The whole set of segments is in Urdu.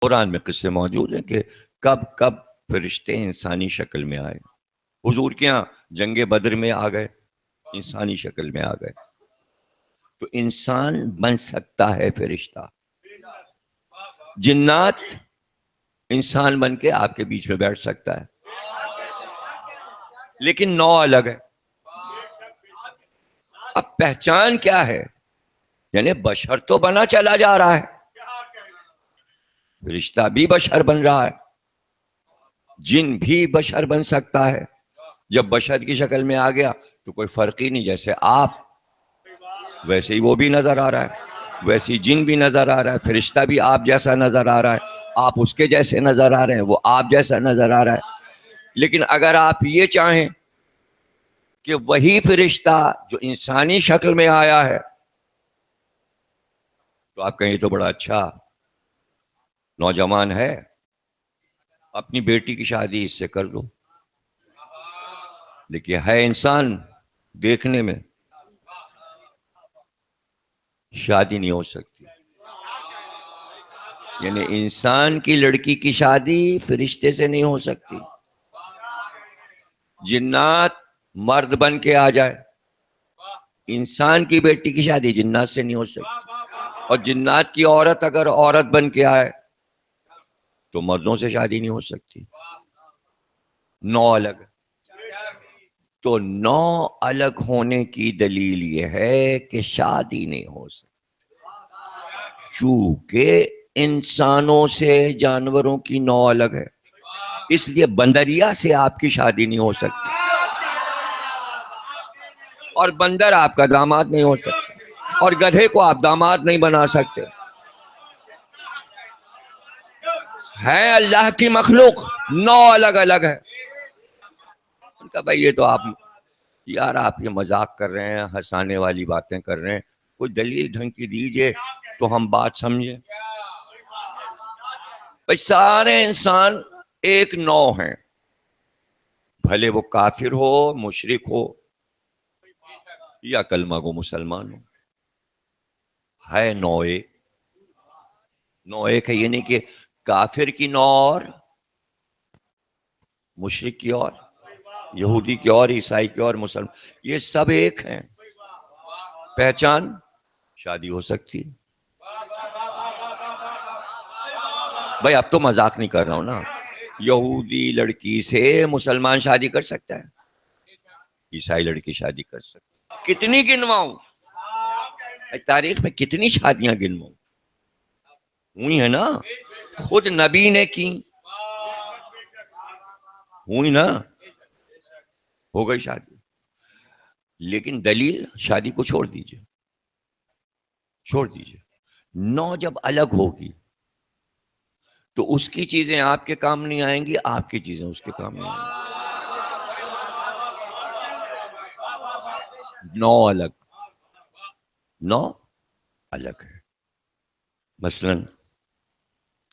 قرآن میں قصے موجود ہیں کہ کب کب فرشتے انسانی شکل میں آئے. حضور کے یہاں جنگ بدر میں آ گئے، انسانی شکل میں آ گئے. تو انسان بن سکتا ہے فرشتہ. جنات انسان بن کے آپ کے بیچ میں بیٹھ سکتا ہے، لیکن نو الگ ہے. اب پہچان کیا ہے؟ یعنی بشر تو بنا چلا جا رہا ہے، فرشتہ بھی بشر بن رہا ہے، جن بھی بشر بن سکتا ہے. جب بشر کی شکل میں آ گیا تو کوئی فرق ہی نہیں، جیسے آپ ویسے ہی وہ بھی نظر آ رہا ہے، ویسے ہی جن بھی نظر آ رہا ہے، فرشتہ بھی آپ جیسا نظر آ رہا ہے، آپ اس کے جیسے نظر آ رہے ہیں، وہ آپ جیسا نظر آ رہا ہے. لیکن اگر آپ یہ چاہیں کہ وہی فرشتہ جو انسانی شکل میں آیا ہے، تو آپ کہیں تو بڑا اچھا نوجوان ہے، اپنی بیٹی کی شادی اس سے کر دو. دیکھیے ہے انسان دیکھنے میں، شادی نہیں ہو سکتی. یعنی انسان کی لڑکی کی شادی فرشتے سے نہیں ہو سکتی. جنات مرد بن کے آ جائے، انسان کی بیٹی کی شادی جنات سے نہیں ہو سکتی. اور جنات کی عورت اگر عورت بن کے آئے تو مردوں سے شادی نہیں ہو سکتی. نو الگ. تو نو الگ ہونے کی دلیل یہ ہے کہ شادی نہیں ہو سکتی. چونکہ انسانوں سے جانوروں کی نو الگ ہے، اس لیے بندریا سے آپ کی شادی نہیں ہو سکتی، اور بندر آپ کا داماد نہیں ہو سکتا، اور گدھے کو آپ داماد نہیں بنا سکتے. ہے اللہ کی مخلوق، نو الگ الگ ہے. ان کا بھائی یہ تو آپ یار آپ یہ مذاق کر رہے ہیں، ہنسانے والی باتیں کر رہے ہیں، کوئی دلیل ڈھنگ کی دیجئے تو ہم بات سمجھیں. بھائی سارے انسان ایک نو ہیں، بھلے وہ کافر ہو، مشرک ہو، یا کلمہ گو مسلمان ہو. ہے نو ایک. نو ایک ہے، یہ نہیں کہ کافر کی نو اور مشرک کی اور یہودی کی اور عیسائی کی اور مسلمان، یہ سب ایک ہیں. پہچان شادی ہو سکتی. بھائی اب تو مذاق نہیں کر رہا ہوں نا. یہودی لڑکی سے مسلمان شادی کر سکتا ہے، عیسائی لڑکی شادی کر سکتا ہے. کتنی گنواؤں تاریخ میں، کتنی شادیاں گنواؤں، ہوئی ہے نا. خود نبی نے کی، ہوئی نا، ہو گئی شادی. لیکن دلیل شادی کو چھوڑ دیجئے، چھوڑ دیجئے. نو جب الگ ہوگی تو اس کی چیزیں آپ کے کام نہیں آئیں گی، آپ کی چیزیں اس کے کام نہیں آئیں گی. نو الگ، نو الگ ہے. مثلا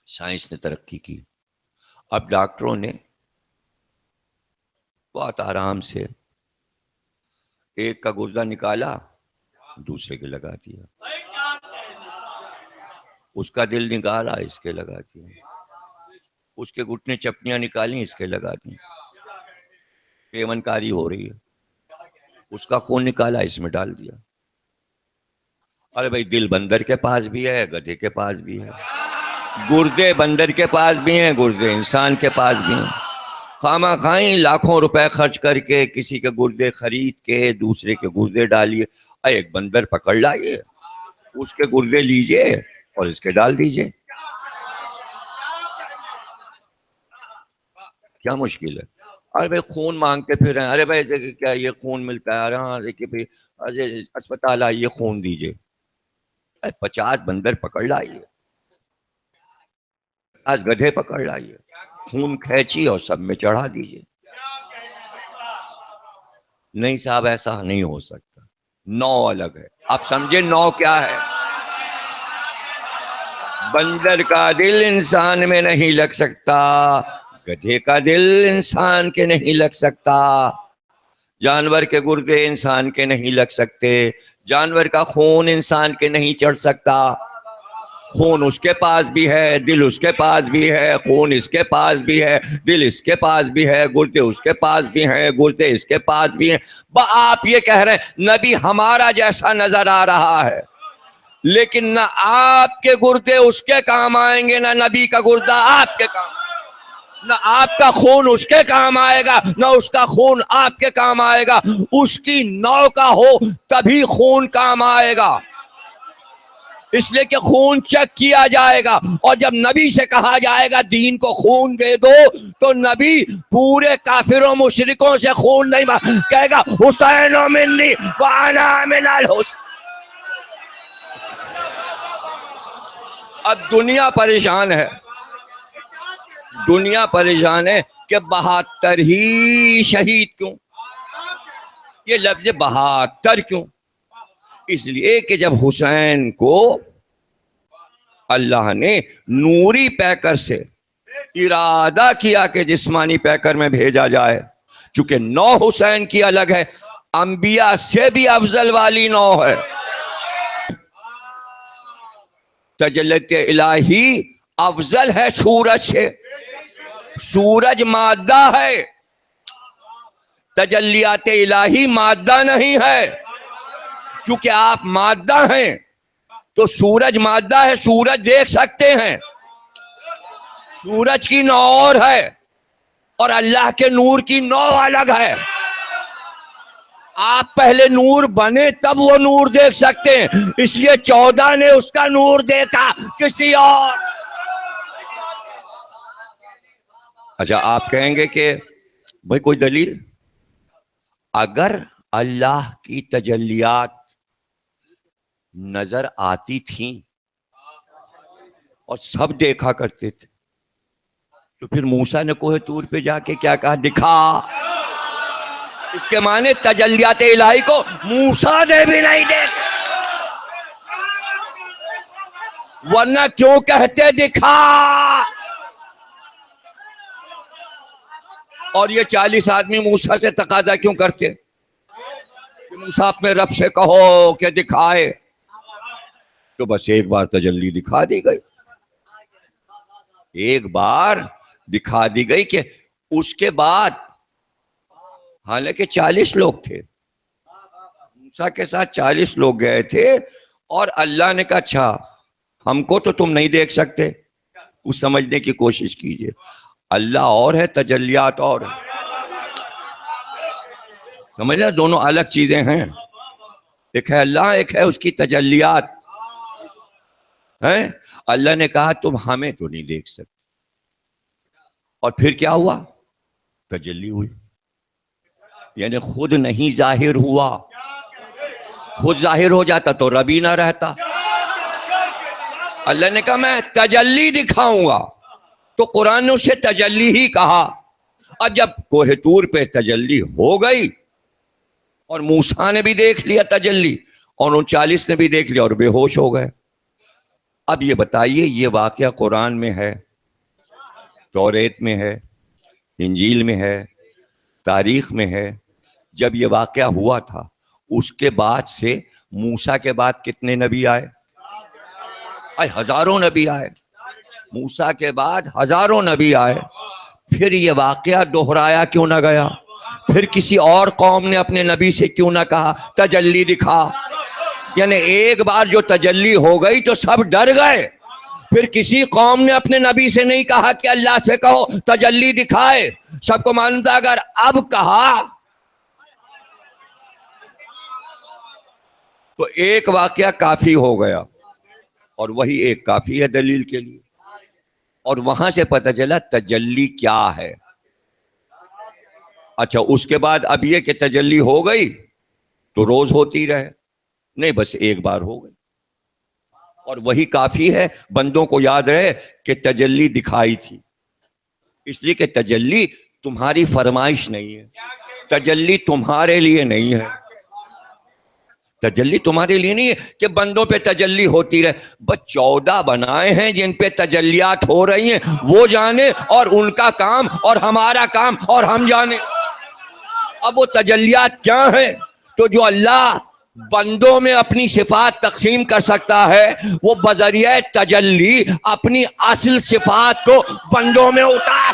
سائنس نے ترقی کی، اب ڈاکٹروں نے بہت آرام سے ایک کا گردہ نکالا، دوسرے کے لگا دیا، اس کا دل نکالا، اس کے لگا دیا، اس کے گھٹنے چپنیاں نکالی، اس کے لگا دی. پیمن کاری ہو رہی ہے، اس کا خون نکالا، اس میں ڈال دیا. ارے بھائی دل بندر کے پاس بھی ہے، گدھے کے پاس بھی ہے، گردے بندر کے پاس بھی ہیں، گردے انسان کے پاس بھی ہیں. خامہ خائیں لاکھوں روپے خرچ کر کے کسی کے گردے خرید کے دوسرے کے گردے ڈالیے. ایک بندر پکڑ لائیے، اس کے گردے لیجئے اور اس کے ڈال دیجئے. کیا مشکل ہے؟ ارے بھائی خون مانگتے پھر رہے ہیں، ارے بھائی دیکھیں کیا یہ خون ملتا ہے، ارے ہاں دیکھیے بھائی اسپتال آئیے خون دیجئے. 50 بندر پکڑ لائیے، آج گدھے پکڑ لائیے، خون کھینچی اور سب میں چڑھا دیجئے. نہیں صاحب ایسا نہیں ہو سکتا. نو الگ ہے. آپ سمجھے نو کیا ہے؟ بندر کا دل انسان میں نہیں لگ سکتا، گدھے کا دل انسان کے نہیں لگ سکتا، جانور کے گردے انسان کے نہیں لگ سکتے، جانور کا خون انسان کے نہیں چڑھ سکتا. خون اس کے پاس بھی ہے، دل اس کے پاس بھی ہے، خون اس کے پاس بھی ہے، دل اس کے پاس بھی ہے، گردے اس کے پاس بھی ہیں، گردے اس کے پاس بھی ہیں۔ آپ یہ کہہ رہے ہیں نبی ہمارا جیسا نظر آ رہا ہے، لیکن نہ آپ کے گردے اس کے کام آئیں گے، نہ نبی کا گردہ آپ کے کام، نہ آپ کا خون اس کے کام آئے گا، نہ اس کا خون آپ کے کام آئے گا۔ اس کی نو کا ہو تبھی خون کام آئے گا، اس لیے کہ خون چیک کیا جائے گا۔ اور جب نبی سے کہا جائے گا دین کو خون دے دو، تو نبی پورے کافروں مشرکوں سے خون نہیں کہے گا حسین منی وانا من الحسین۔ اب دنیا پریشان ہے، دنیا پریشان ہے کہ 72 ہی شہید کیوں؟ یہ لفظ 72 کیوں؟ اس لیے کہ جب حسین کو اللہ نے نوری پیکر سے ارادہ کیا کہ جسمانی پیکر میں بھیجا جائے، چونکہ نو حسین کی الگ ہے، انبیاء سے بھی افضل والی نو ہے۔ تجلیت الہی افضل ہے سورج سے، سورج مادہ ہے، تجلیات الہی مادہ نہیں ہے۔ چونکہ آپ مادہ ہیں تو سورج مادہ ہے، سورج دیکھ سکتے ہیں، سورج کی نو اور ہے اور اللہ کے نور کی نو الگ ہے۔ آپ پہلے نور بنے تب وہ نور دیکھ سکتے ہیں، اس لیے 14 نے اس کا نور دیکھا کسی اور۔ اچھا آپ کہیں گے کہ بھائی کوئی دلیل؟ اگر اللہ کی تجلیات نظر آتی تھیں اور سب دیکھا کرتے تھے تو پھر موسیٰ نے کوہ طور پہ جا کے کیا کہا؟ دکھا۔ اس کے معنی تجلیات الہی کو موسیٰ نے بھی نہیں دیکھا، ورنہ کیوں کہتے دکھا؟ اور یہ 40 آدمی موسیٰ سے تقاضا کیوں کرتے کہ موسیٰ اپنے رب سے کہو کہ دکھائے؟ تو بس ایک بار تجلی دکھا دی گئی، ایک بار دکھا دی گئی کہ اس کے بعد حالانکہ 40 لوگ تھے، موسیٰ کے ساتھ 40 لوگ گئے تھے، اور اللہ نے کہا اچھا ہم کو تو تم نہیں دیکھ سکتے، کچھ سمجھنے کی کوشش کیجئے، اللہ اور ہے، تجلیات اور ہے۔ سمجھ رہے؟ دونوں الگ چیزیں ہیں، ایک ہے اللہ، ایک ہے اس کی تجلیات ہیں۔ اللہ نے کہا تم ہمیں تو نہیں دیکھ سکتے، اور پھر کیا ہوا؟ تجلی ہوئی، یعنی خود نہیں ظاہر ہوا، خود ظاہر ہو جاتا تو رب ہی نہ رہتا۔ اللہ نے کہا میں تجلی دکھاؤں گا، تو قرآن نے اسے تجلی ہی کہا۔ اب جب کوہ طور پہ تجلی ہو گئی اور موسیٰ نے بھی دیکھ لیا تجلی اور ان 40 نے بھی دیکھ لیا اور بے ہوش ہو گئے۔ اب یہ بتائیے یہ واقعہ قرآن میں ہے، توریت میں ہے، انجیل میں ہے، تاریخ میں ہے۔ جب یہ واقعہ ہوا تھا اس کے بعد سے موسیٰ کے بعد کتنے نبی آئے؟ ہزاروں نبی آئے، موسیٰ کے بعد ہزاروں نبی آئے۔ پھر یہ واقعہ دہرایا کیوں نہ گیا؟ پھر کسی اور قوم نے اپنے نبی سے کیوں نہ کہا تجلی دکھا؟ یعنی ایک بار جو تجلی ہو گئی تو سب ڈر گئے، پھر کسی قوم نے اپنے نبی سے نہیں کہا کہ اللہ سے کہو تجلی دکھائے۔ سب کو معلوم تھا اگر اب کہا تو ایک واقعہ کافی ہو گیا، اور وہی ایک کافی ہے دلیل کے لیے۔ اور وہاں سے پتہ چلا تجلی کیا ہے۔ اچھا اس کے بعد اب یہ کہ تجلی ہو گئی تو روز ہوتی رہے؟ نہیں، بس ایک بار ہو گئی، اور وہی کافی ہے۔ بندوں کو یاد رہے کہ تجلی دکھائی تھی، اس لیے کہ تجلی تمہاری فرمائش نہیں ہے، تجلی تمہارے لیے نہیں ہے، تجلی تمہارے لیے نہیں ہے کہ بندوں پہ تجلی ہوتی رہے۔ بس 14 بنائے ہیں جن پہ تجلیات ہو رہی ہیں، وہ جانے، اور ان کا کام اور ہمارا کام اور ہم جانے۔ اب وہ تجلیات کیا ہیں؟ تو جو اللہ بندوں میں اپنی صفات تقسیم کر سکتا ہے، وہ بذریعہ تجلی اپنی اصل صفات کو بندوں میں اتار